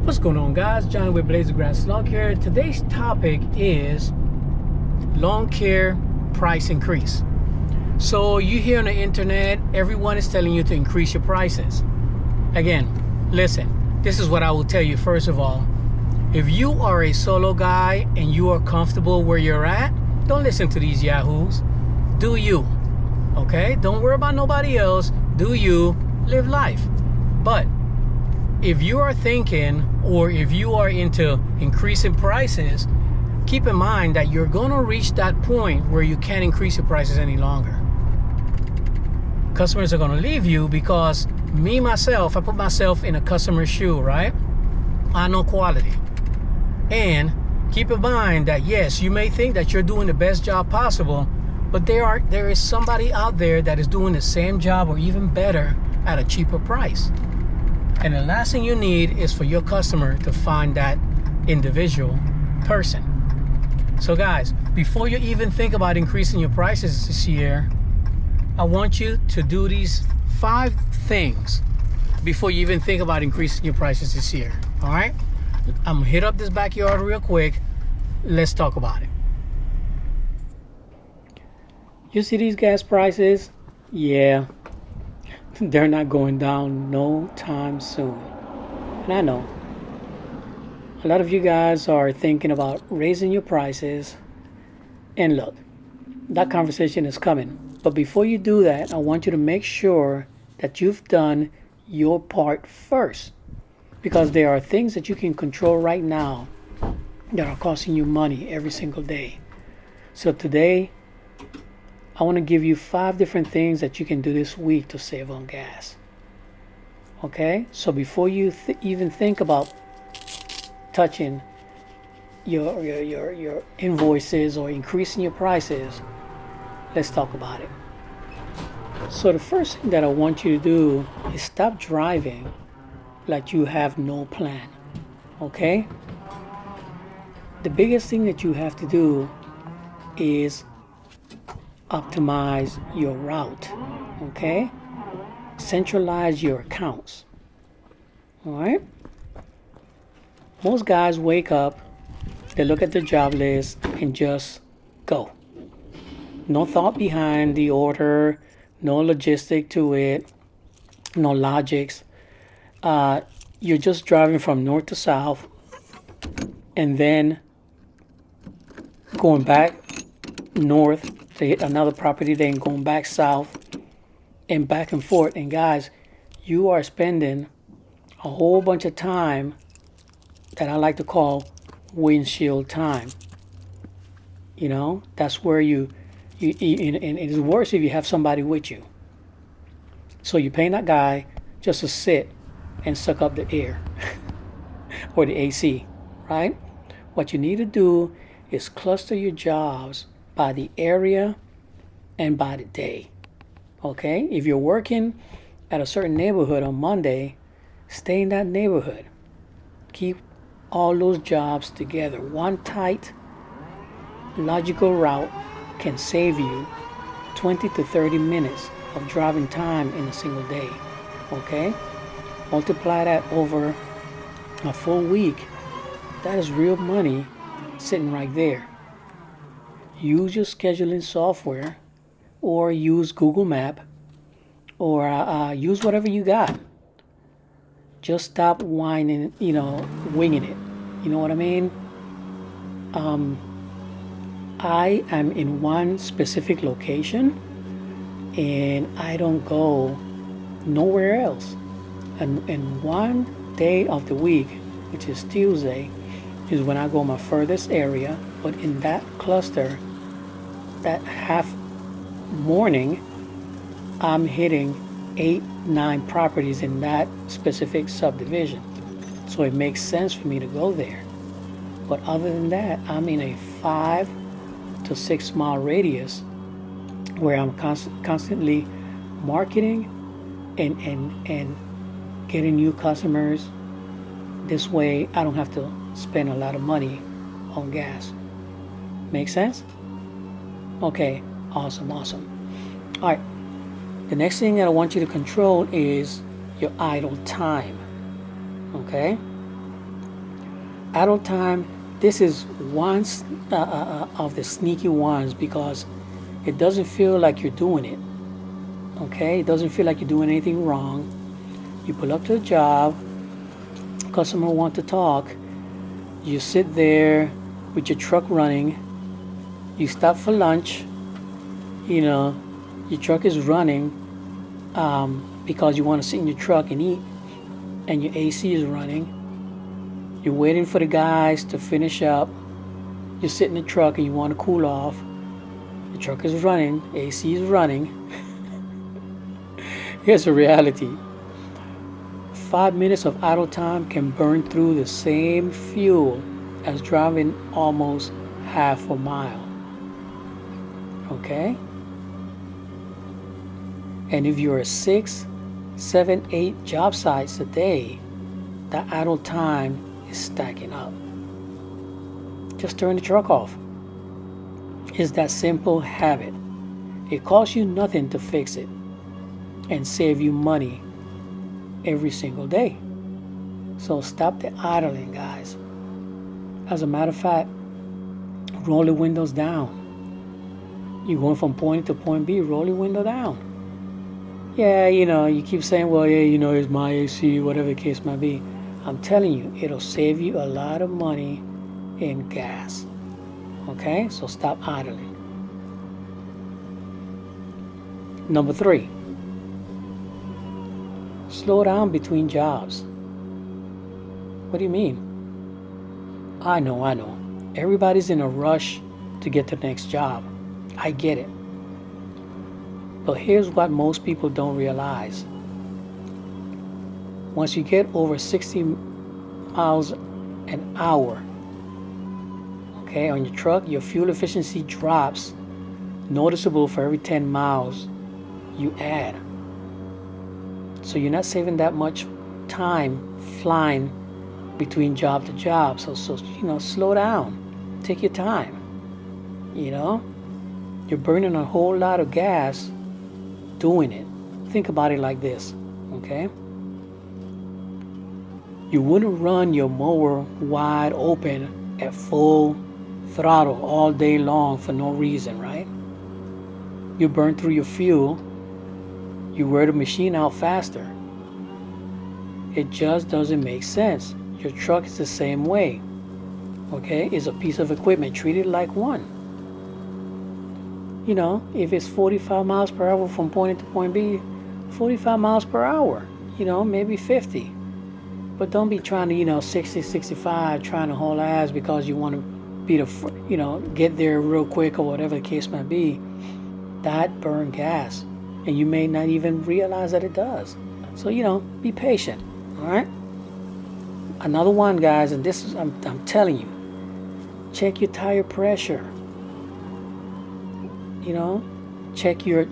What's going on, guys? Johnny with Blaze of Grass Lawn Care. Today's topic is lawn care price increase. So you hear on the internet, everyone is telling you to increase your prices. Again, listen, this is what I will tell you. First of all, if you are a solo guy and you are comfortable where you're at, don't listen to these yahoos. Do you, okay? Don't worry about nobody else. Do you, live life. But if you are thinking, or if you are into increasing prices, keep in mind that you're going to reach that point where you can't increase your prices any longer. Customers are going to leave you because myself, I put myself in a customer's shoe, right? I know quality. And keep in mind that yes, you may think that you're doing the best job possible, but there is somebody out there that is doing the same job or even better at a cheaper price. And the last thing you need is for your customer to find that individual person. So guys, before you even think about increasing your prices this year, I want you to do these 5 things before you even think about increasing your prices this year. All right? I'm gonna hit up this backyard real quick. Let's talk about it. You see these gas prices? Yeah. They're not going down no time soon. And I know a lot of you guys are thinking about raising your prices. And look, that conversation is coming. But before you do that, I want you to make sure that you've done your part first. Because there are things that you can control right now that are costing you money every single day. So today, I want to give you 5 different things that you can do this week to save on gas. Okay? So before you even think about touching your invoices or increasing your prices, let's talk about it. So the first thing that I want you to do is stop driving like you have no plan. Okay? The biggest thing that you have to do is optimize your route. Okay? Centralize your accounts. All right? Most guys wake up, they look at their job list and just go. No thought behind the order, no logistic to it, no logics. You're just driving from north to south and then going back north to hit another property, then going back south and back and forth. And guys, you are spending a whole bunch of time that I like to call windshield time. You know, that's where you and it's worse if you have somebody with you. So you're paying that guy just to sit and suck up the air or the AC, right? What you need to do is cluster your jobs by the area and by the day. Okay? If you're working at a certain neighborhood on Monday, stay in that neighborhood. Keep all those jobs together. One tight, logical route can save you 20 to 30 minutes of driving time in a single day. Okay? Multiply that over a full week. That is real money sitting right there. Use your scheduling software or use Google Map or use whatever you got. Just stop whining, winging it. You know what I mean? I am in one specific location and I don't go nowhere else. And one day of the week, which is Tuesday, is when I go my furthest area. But in that cluster, that half morning, I'm hitting 8-9 properties in that specific subdivision. So it makes sense for me to go there. But other than that, I'm in a 5 to 6 mile radius where I'm constantly marketing and getting new customers. This way I don't have to spend a lot of money on gas. Make sense? Okay, awesome. All right, the next thing that I want you to control is your idle time. Okay? Idle time, this is one of the sneaky ones because it doesn't feel like you're doing it. Okay, it doesn't feel like you're doing anything wrong. You pull up to the job, customer want to talk, you sit there with your truck running, you stop for lunch, you know, your truck is running because you want to sit in your truck and eat, and your AC is running. You're waiting for the guys to finish up. You sit in the truck and you want to cool off. The truck is running, AC is running. Here's the reality. 5 minutes of idle time can burn through the same fuel as driving almost half a mile. Okay? And if you're 6, 7, 8 job sites a day, that idle time is stacking up. Just turn the truck off. It's that simple habit. It costs you nothing to fix it and save you money every single day. So stop the idling, guys. As a matter of fact, roll the windows down. You're going from point A to point B, roll your window down. Yeah, you keep saying, well, yeah, it's my AC, whatever the case might be. I'm telling you, it'll save you a lot of money in gas. Okay, so stop idling. Number 3, slow down between jobs. What do you mean? I know. Everybody's in a rush to get to the next job. I get it. But here's what most people don't realize. Once you get over 60 miles an hour, okay, on your truck, your fuel efficiency drops noticeable for every 10 miles you add. So you're not saving that much time flying between job to job. So slow down. Take your time. You're burning a whole lot of gas doing it. Think about it like this, okay? You wouldn't run your mower wide open at full throttle all day long for no reason, right? You burn through your fuel. You wear the machine out faster. It just doesn't make sense. Your truck is the same way, okay? It's a piece of equipment. Treat it like one. If it's 45 miles per hour from point A to point B, 45 miles per hour, maybe 50. But don't be trying to, 60, 65, trying to haul ass because you want to be get there real quick or whatever the case might be. That burns gas. And you may not even realize that it does. So, be patient, all right? Another one, guys, and this is, I'm telling you, check your tire pressure. Check your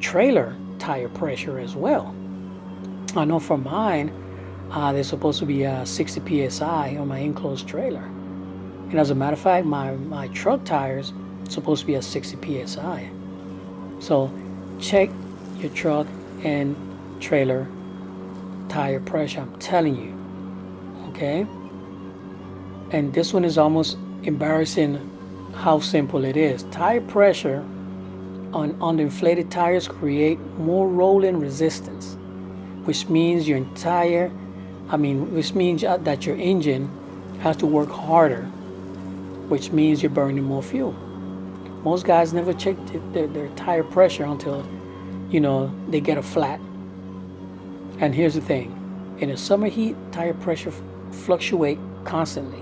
trailer tire pressure as well. I know for mine, there's supposed to be 60 psi on my enclosed trailer, and as a matter of fact, my truck tires supposed to be at 60 psi. So check your truck and trailer tire pressure. I'm telling you, okay? And this one is almost embarrassing how simple it is. Tire pressure on the inflated tires create more rolling resistance, which means that your engine has to work harder, which means you're burning more fuel. Most guys never check their tire pressure until they get a flat. And here's the thing, in the summer heat, tire pressure fluctuate constantly.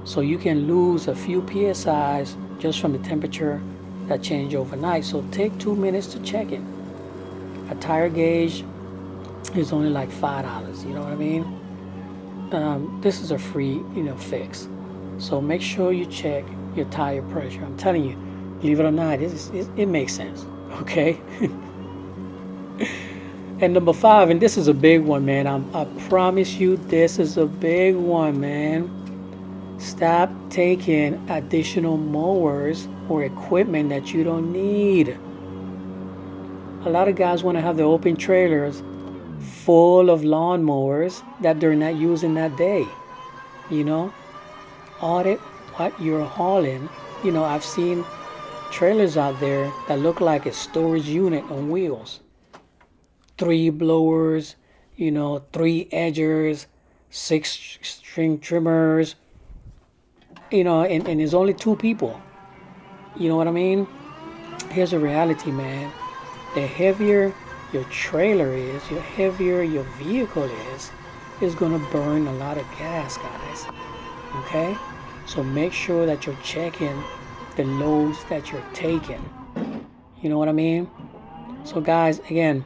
So you can lose a few PSIs just from the temperature that change overnight. So take 2 minutes to check it. A tire gauge is only like $5. You know what I mean? This is a free, fix. So make sure you check your tire pressure. I'm telling you, believe it or not, it makes sense. Okay. And number 5, and this is a big one, man. I promise you, this is a big one, man. Stop taking additional mowers or equipment that you don't need. A lot of guys want to have their open trailers full of lawn mowers that they're not using that day. You know, audit what you're hauling. You know, I've seen trailers out there that look like a storage unit on wheels. 3 blowers, you know, 3 edgers, 6 string trimmers, you know, and there's only 2 people. You know what I mean? Here's the reality, man. The heavier your trailer is, the heavier your vehicle is going to burn a lot of gas, guys. Okay? So make sure that you're checking the loads that you're taking. You know what I mean? So guys, again,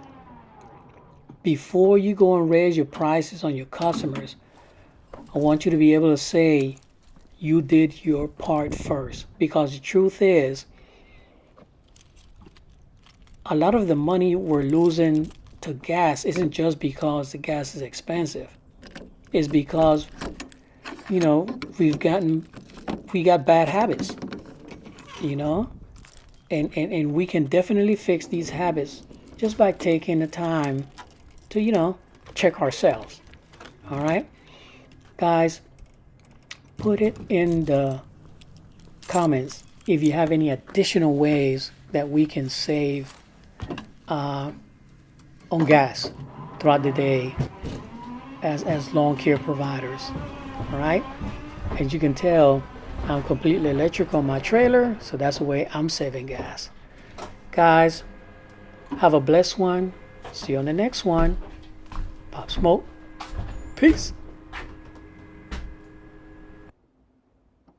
before you go and raise your prices on your customers, I want you to be able to say you did your part first. Because the truth is, a lot of the money we're losing to gas isn't just because the gas is expensive. It's because, you know, we got bad habits, you know? And we can definitely fix these habits just by taking the time to, you know, check ourselves. All right? Guys, put it in the comments if you have any additional ways that we can save on gas throughout the day as lawn care providers. All right? As you can tell, I'm completely electric on my trailer, so that's the way I'm saving gas. Guys, have a blessed one. See you on the next one. Pop Smoke. Peace.